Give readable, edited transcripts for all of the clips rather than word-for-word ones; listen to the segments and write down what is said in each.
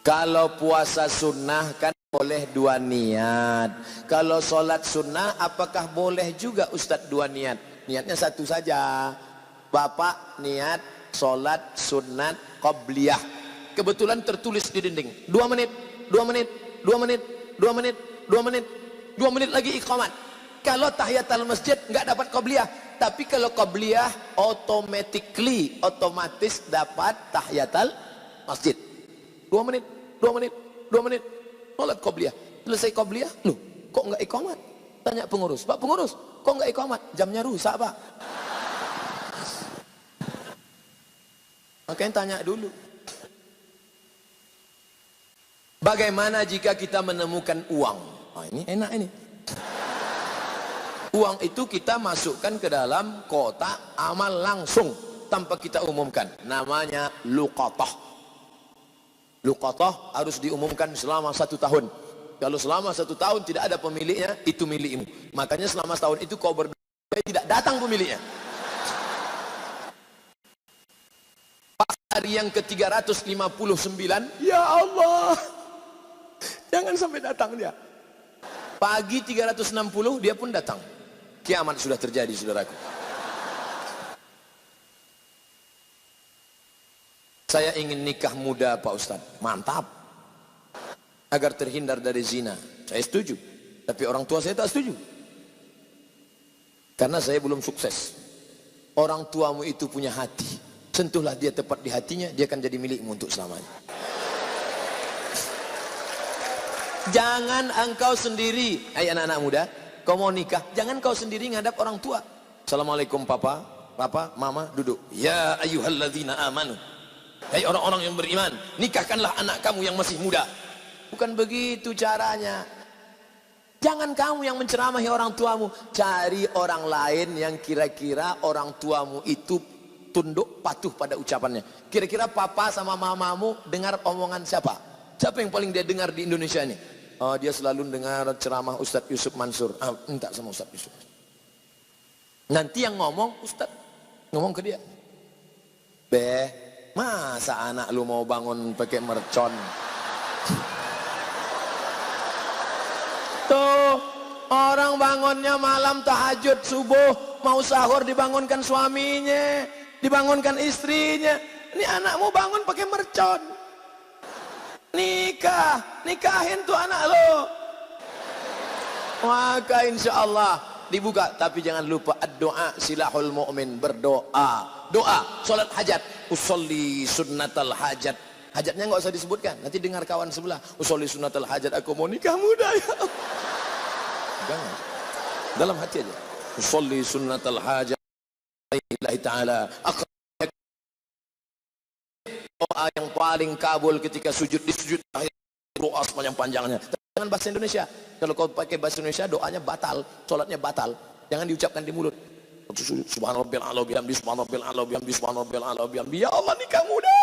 Kalau puasa sunnah kan boleh dua niat. Kalau sholat sunnah apakah boleh juga Ustadz dua niat? Niatnya satu saja. Bapak niat sholat sunat qabliyah. Kebetulan tertulis di dinding 2 menit, 2 menit, 2 menit, 2 menit, 2 menit, 2 menit lagi iqamat. Kalau tahiyatul masjid nggak dapat qabliyah. Tapi kalau qabliyah otomatis dapat tahiyatul masjid. 2 menit, 2 menit, 2 menit, sholat qabliyah. Selesai qabliyah, loh kok nggak iqamat? Tanya pengurus, Pak pengurus, kok nggak iqamat? Jamnya rusak Pak. Makanya tanya dulu. Bagaimana jika kita menemukan uang? Oh, ini enak ini. Uang itu kita masukkan ke dalam kotak amal langsung tanpa kita umumkan. Namanya luqatah. Luqatah harus diumumkan selama 1 tahun. Kalau selama 1 tahun tidak ada pemiliknya, itu milikmu. Makanya selama setahun itu kau berdoa tidak datang pemiliknya. Pas hari yang ke-359, ya Allah, jangan sampai datang dia. Pagi 360 dia pun datang. Kiamat sudah terjadi, saudaraku. Saya ingin nikah muda Pak Ustadz. Mantap. Agar terhindar dari zina. Saya setuju. Tapi orang tua saya tak setuju. Karena saya belum sukses. Orang tuamu itu punya hati. Sentuhlah dia tepat di hatinya, dia akan jadi milikmu untuk selamanya. Jangan engkau sendiri, hai anak-anak muda, kau mau nikah, jangan kau sendiri ngadap orang tua. Assalamualaikum papa, mama, duduk. Ya ayyuhalladzina amanu. Hai orang-orang yang beriman, nikahkanlah anak kamu yang masih muda. Bukan begitu caranya. Jangan kamu yang menceramahi orang tuamu. Cari orang lain yang kira-kira orang tuamu itu tunduk patuh pada ucapannya. Kira-kira papa sama mamamu dengar omongan siapa? Siapa yang paling dia dengar di Indonesia ini? Oh, dia selalu dengar ceramah Ustadz Yusuf Mansur. Minta sama Ustadz Yusuf. Nanti yang ngomong Ustadz ngomong ke dia. Masa anak lu mau bangun pakai mercon? Tuh, orang bangunnya malam tahajud subuh, mau sahur dibangunkan suaminya, dibangunkan istrinya. Ini anakmu bangun pakai mercon. Nikahin tuh anak lo. Maka insya Allah dibuka. Tapi jangan lupa doa silahul mu'min, berdoa. Doa, sholat hajat. Usolli sunnatal hajat. Hajatnya nggak usah disebutkan. Nanti dengar kawan sebelah. Usolli sunnatal hajat. Aku mau nikah muda ya. Jangan. Dalam hati aja. Usolli sunnatal hajat. Lillahi ta'ala. Doa yang paling kabul ketika sujud, di sujud akhir doa sepanjang-panjangnya. Jangan bahasa Indonesia. Kalau kau pakai bahasa Indonesia doanya batal, sholatnya batal. Jangan diucapkan di mulut. Subhanallah a'la bihamdi, subhanallah a'la bihamdi, subhanallah a'la bihamdi. Ya Allah nikah muda.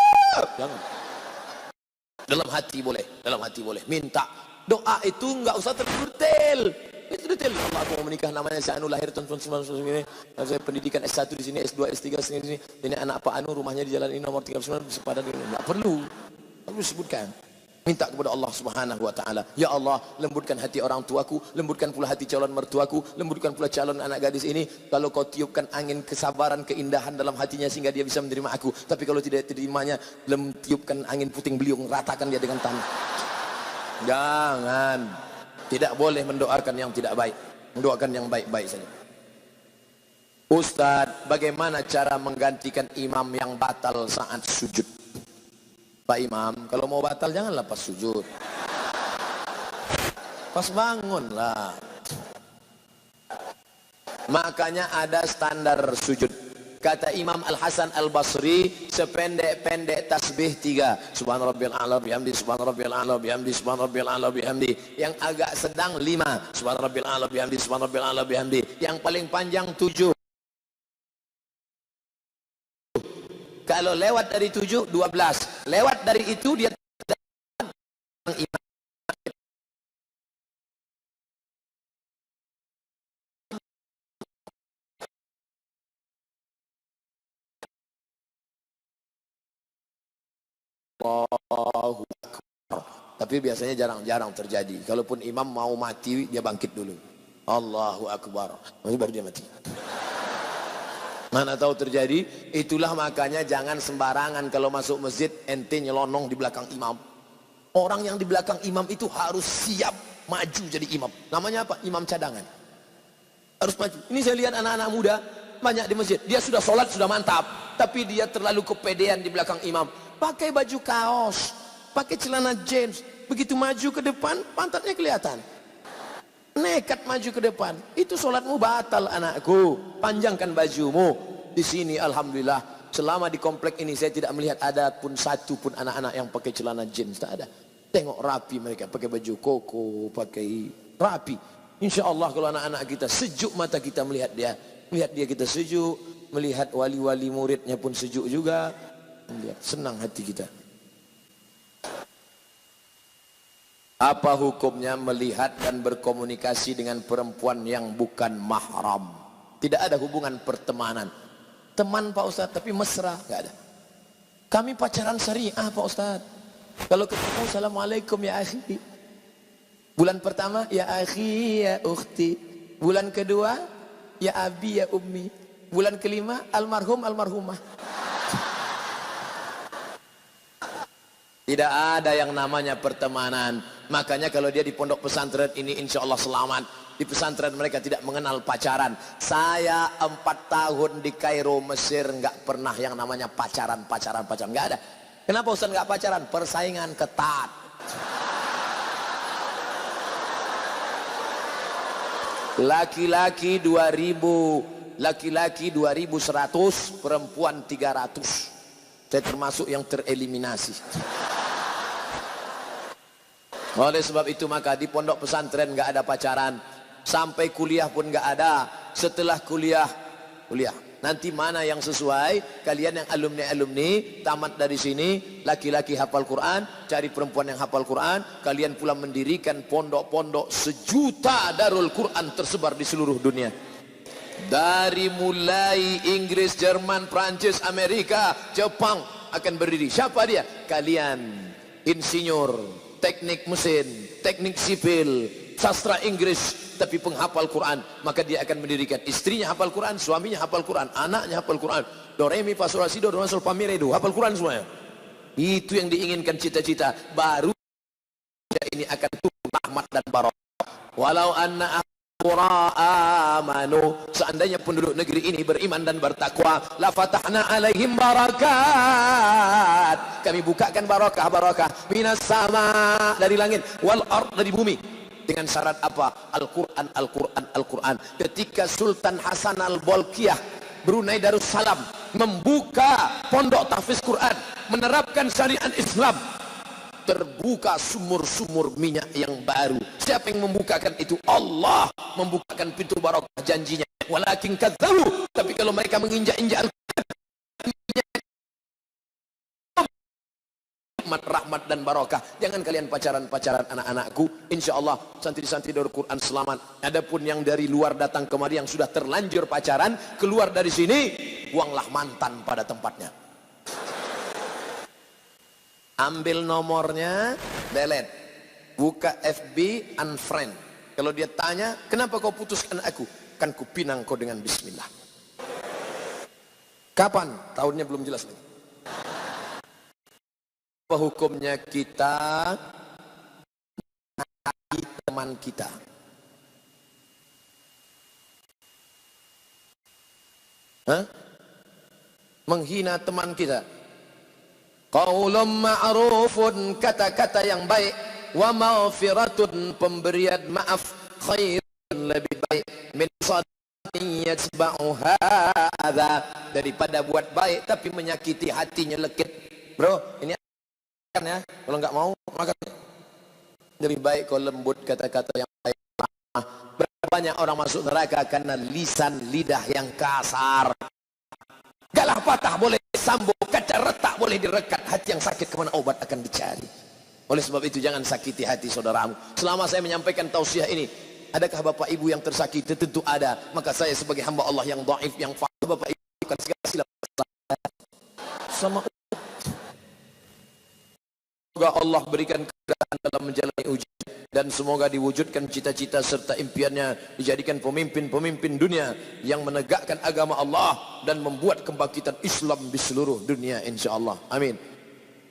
Jangan. Dalam hati boleh, dalam hati boleh. Minta. Doa itu enggak usah terdetail. Itu detail. Allah aku mau menikah, namanya si Anu, lahir tahun 1999 ini. Saya pendidikan S1 di sini, S2, S3 di sini. Ini anak Pak Anu, rumahnya di jalan ini nomor 39 sepadan ini. Enggak perlu. Perlu disebutkan. Minta kepada Allah Subhanahu wa taala. Ya Allah, lembutkan hati orang tuaku, lembutkan pula hati calon mertuaku, lembutkan pula calon anak gadis ini. Kalau kau tiupkan angin kesabaran, keindahan dalam hatinya sehingga dia bisa menerima aku. Tapi kalau tidak terimanya, tiupkan angin puting beliung, ratakan dia dengan tanah. Jangan. Tidak boleh mendoakan yang tidak baik. Mendoakan yang baik-baik saja. Ustadz, bagaimana cara menggantikan imam yang batal saat sujud? Pak Imam, kalau mau batal janganlah pas sujud. Pas bangun lah. Makanya ada standar sujud. Kata Imam Al-Hasan Al-Basri, sependek-pendek tasbih 3. Subhanarabbiyal a'la bihamdi, subhanarabbiyal a'la bihamdi, subhanarabbiyal a'la bihamdi. Yang agak sedang 5. Subhanarabbiyal a'la bihamdi, subhanarabbiyal a'la bihamdi. Yang paling panjang 7. Kalau lewat dari 7, 12. Lewat dari itu dia imam. Allahu Akbar. Tapi biasanya jarang-jarang terjadi. Kalaupun imam mau mati, dia bangkit dulu. Allahu Akbar. Baru dia mati. Mana tahu terjadi. Itulah makanya jangan sembarangan kalau masuk masjid ente nyelonong di belakang imam. Orang yang di belakang imam itu harus siap maju jadi imam. Namanya apa? Imam cadangan. Harus maju. Ini saya lihat anak-anak muda banyak di masjid. Dia sudah sholat sudah mantap, tapi dia terlalu kepedean di belakang imam. Pakai baju kaos, pakai celana jeans, begitu maju ke depan pantatnya kelihatan. Nekat maju ke depan, itu sholatmu batal anakku. Panjangkan bajumu. Di sini alhamdulillah selama di komplek ini saya tidak melihat ada pun satu pun anak-anak yang pakai celana jeans, tak ada. Tengok rapi mereka, pakai baju koko, pakai rapi. Insya Allah kalau anak-anak kita sejuk mata kita melihat dia kita sejuk, melihat wali-wali muridnya pun sejuk juga, melihat senang hati kita. Apa hukumnya melihat dan berkomunikasi dengan perempuan yang bukan mahram? Tidak ada hubungan pertemanan. Teman Pak Ustadz, tapi mesra, nggak ada. Kami pacaran syariah Pak Ustadz. Kalau ketemu, assalamualaikum ya akhi. Bulan pertama, ya akhi ya ukhti. Bulan kedua, ya abi ya ummi. Bulan kelima, almarhum almarhumah. Tidak ada yang namanya pertemanan. Makanya kalau dia di pondok pesantren ini insya Allah selamat. Di pesantren mereka tidak mengenal pacaran. Saya 4 tahun di Kairo, Mesir, nggak pernah yang namanya pacaran. Nggak ada. Kenapa Ustaz nggak pacaran? Persaingan ketat. Laki-laki 2000, laki-laki 2100, perempuan 300. Saya termasuk yang tereliminasi. Oleh sebab itu maka di pondok pesantren nggak ada pacaran, sampai kuliah pun nggak ada. Setelah kuliah. Nanti mana yang sesuai? Kalian yang alumni tamat dari sini, laki-laki hafal Quran, cari perempuan yang hafal Quran. Kalian pula mendirikan pondok-pondok 1 juta Darul Quran tersebar di seluruh dunia. Dari mulai Inggris, Jerman, Prancis, Amerika, Jepang akan berdiri. Siapa dia? Kalian insinyur, teknik mesin, teknik sipil, sastra Inggris, tapi penghafal Quran, maka dia akan mendirikan. Istrinya hafal Quran, suaminya hafal Quran, anaknya hafal Quran. Do re mi fa sol la si do sol fa mi re do, hafal Quran semuanya. Itu yang diinginkan cita-cita. Baru ini akan turun rahmat dan barakah. Walau anna amanu, seandainya penduduk negeri ini beriman dan bertakwa, la fatahna alaihim barakat, kami bukakan barakah minas sama, dari langit, wal ard, dari bumi. Dengan syarat apa? Al-Quran. Ketika Sultan Hasan Al-Bolkiah Brunei Darussalam membuka pondok tahfiz Quran, menerapkan syariat Islam, terbuka sumur-sumur minyak yang baru. Siapa yang membukakan itu? Allah membukakan pintu barakah, janjinya. Walakin kadzabu, tapi kalau mereka menginjak-injak rahmat dan barakah. Jangan kalian pacaran anak-anakku. Insya Allah santri-santri Darul Quran selamat. Adapun yang dari luar datang kemari yang sudah terlanjur pacaran, keluar dari sini, buanglah mantan pada tempatnya. Ambil nomornya, delete, buka FB, unfriend. Kalau dia tanya, kenapa kau putuskan aku? Kan kupinang kau dengan bismillah. Kapan? Tahunnya belum jelas lagi. Apa hukumnya kita mengenai teman kita? Menghina teman kita. Qaulun ma'rufun, kata-kata yang baik, wa maghfiratun, pemberian maaf, khairun, lebih baik, min sadaqin yatba'u hadza, daripada buat baik tapi menyakiti hatinya lekit. Bro, ini ya, kalau nggak mau makan. Lebih baik kau lembut kata-kata yang baik. Berapa banyak orang masuk neraka karena lisan lidah yang kasar. Galah patah boleh sambung, kaca retak boleh direkat, hati yang sakit kemana obat akan dicari. Oleh sebab itu jangan sakiti hati saudaramu. Selama saya menyampaikan tausiah ini, adakah bapak ibu yang tersakiti? Tentu ada. Maka saya sebagai hamba Allah yang dhaif, yang faham, bapak ibu bukan segala silap sama. Semoga Allah berikan kemudahan dalam menjalani ujian, dan semoga diwujudkan cita-cita serta impiannya, dijadikan pemimpin-pemimpin dunia yang menegakkan agama Allah dan membuat kebangkitan Islam di seluruh dunia insyaallah. Amin.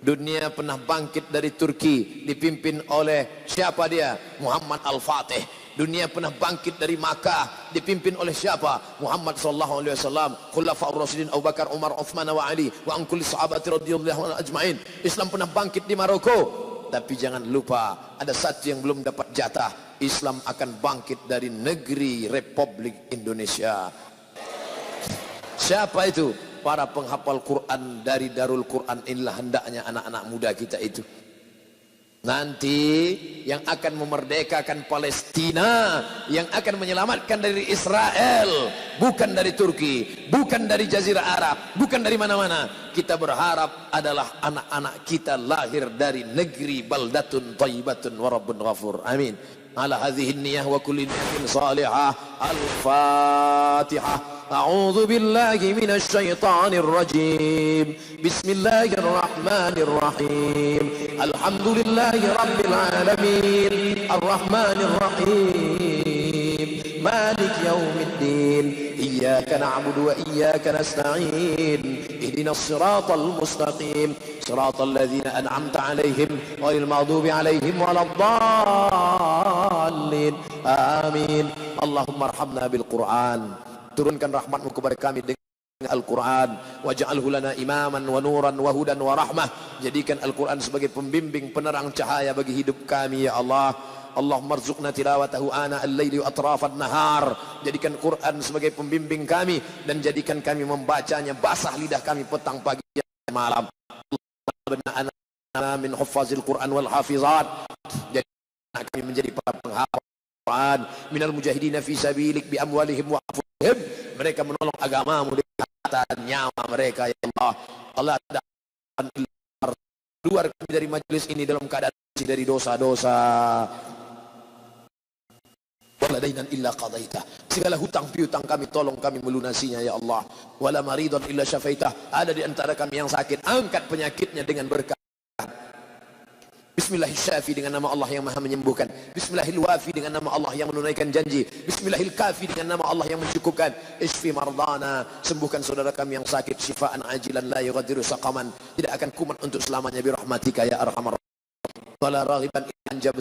Dunia pernah bangkit dari Turki dipimpin oleh siapa dia? Muhammad Al-Fatih. Dunia pernah bangkit dari Makkah dipimpin oleh siapa? Muhammad sallallahu alaihi wasallam. Khulafaur Rasyidin Abu Bakar, Umar, Uthman wa Ali wa an kulli sahabati radhiyallahu anhum ajma'in. Islam pernah bangkit di Maroko. Tapi jangan lupa ada satu yang belum dapat jatah. Islam akan bangkit dari negeri Republik Indonesia. Siapa itu? Para penghafal Quran dari Darul Quran. Inilah hendaknya anak-anak muda kita itu. Nanti yang akan memerdekakan Palestina, yang akan menyelamatkan dari Israel, bukan dari Turki, bukan dari Jazirah Arab, bukan dari mana-mana. Kita berharap adalah anak-anak kita lahir dari negeri baldatun thayyibatun wa rabbun ghafur. Amin. Ala hadhihi niyyah wa kulli niyatin salihah. Al-Fatihah. أعوذ بالله من الشيطان الرجيم بسم الله الرحمن الرحيم الحمد لله رب العالمين الرحمن الرحيم مالك يوم الدين إياك نعبد وإياك نستعين اهدنا الصراط المستقيم صراط الذين أنعمت عليهم غير المغضوب عليهم ولا الضالين آمين اللهم ارحمنا بالقرآن turunkan rahmatmu kepada kami dengan Al-Quran, waj'alhu lana imaman wa nuran wa hudan wa rahmah. Jadikan Al-Quran sebagai pembimbing, penerang cahaya bagi hidup kami ya Allah. Allahumma rzuqna tilawatahu ana al-laili wa atrafan nahar. Jadikan Quran sebagai pembimbing kami dan jadikan kami membacanya basah lidah kami petang pagi dan malam. Allahumma min huffazil Quran wal hafizat. Jadikan kami menjadi para penghafal Quran minal mujahidina fi sabilik bi amwalihim wa anfusihim. Mereka menolong agamamu dengan harta dan nyawa mereka ya Allah. Allah dan keluar kami dari majelis ini dalam keadaan bersih dari dosa-dosa. Waladainan illa qadaita. Segala hutang piutang kami tolong kami melunasinya ya Allah. Wala maridun illa syafaitah. Ada di antara kami yang sakit, angkat penyakitnya dengan berkah. Bismillahirrahmanirrahim dengan nama Allah yang maha menyembuhkan. Bismillahirrahmanirrahim dengan nama Allah yang menunaikan janji. Bismillahirrahmanirrahim dengan nama Allah yang mencukupkan. Isfi mardana, sembuhkan saudara kami yang sakit syifaan ajilan la yughadiru saqaman, tidak akan kumat untuk selamanya bi rahmatika ya arhamar rahimin. Wala raghiban illa anjab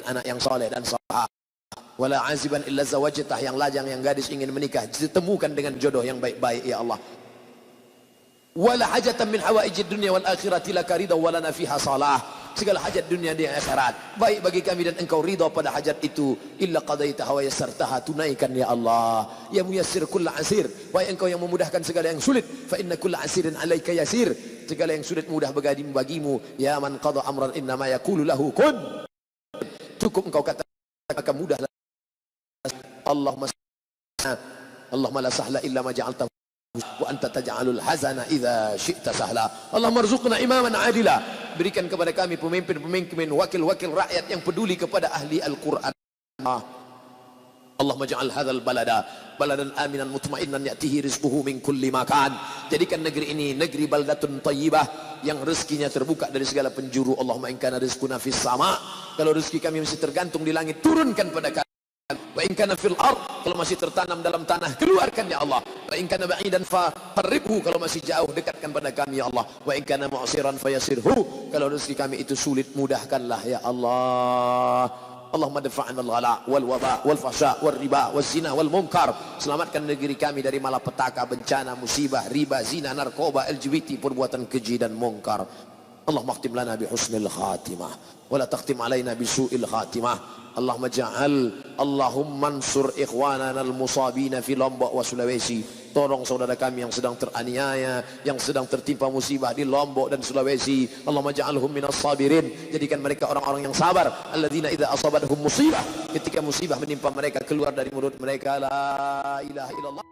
anak yang saleh dan salihah. Wala aziban illa zawajtah, yang lajang yang gadis ingin menikah ditemukan dengan jodoh yang baik-baik ya Allah. Wala hajatan min hawaijid dunya wal akhirati laka ridha wa lana fiha salah. Segala hajat dunia dan akhirat baik bagi kami dan engkau ridha pada hajat itu. Illa qadaitaha wa yassartaha, tunaikan ya Allah. Ya muyassir kulla asir, wahai engkau yang memudahkan segala yang sulit. Fa inna kulla asirin alaika yasir, segala yang sulit mudah bagimu. Ya man qada amran inna ma yaqulu lahu kun. Cukup engkau katakan mudah. Allahumma la sahla illa ma ja'altahu wa anta taj'alul hazana idza syi'ta sahla. Allahumma rzuqna imaman adila, berikan kepada kami pemimpin-pemimpin, wakil-wakil rakyat yang peduli kepada ahli Al-Qur'an. Allahumma ja'al hadzal balada baladan aminan mutmainnan ya'tihi rizquhu min kulli makan. Jadikan negeri ini negeri baldatun thayyibah yang rezekinya terbuka dari segala penjuru. Allahumma in kana rizquna fis sama', kalau rezeki kami masih tergantung di langit, turunkan pada kami. Wa in kana fil ard, kalau masih tertanam dalam tanah, keluarkan ya Allah. Wa in kana ba'idan farribhu, kalau masih jauh dekatkan pada kami ya Allah. Wa in kana mu'siran fayassirhu, kalau rezeki kami itu sulit mudahkanlah ya Allah. Allahumma dafa'na al-ghala wal waba wal fahsya wal riba wal zina wal munkar. Selamatkan negeri kami dari malapetaka, bencana, musibah, riba, zina, narkoba, LGBT, perbuatan keji dan munkar. Allahumma khtim lana bi husnil khatimah wa la takhtim alaina bi su'il khatimah. Allahumma Allahumma ansur ikhwanana al-musabina fi Lombok wa Sulawesi. Tolong saudara kami yang sedang teraniaya, yang sedang tertimpa musibah di Lombok dan Sulawesi. Allahumma ja'alhum minas sabirin, jadikan mereka orang-orang yang sabar. Alladzina idza asabathum musibah, ketika musibah menimpa mereka keluar dari mulut mereka la ilaha illallah.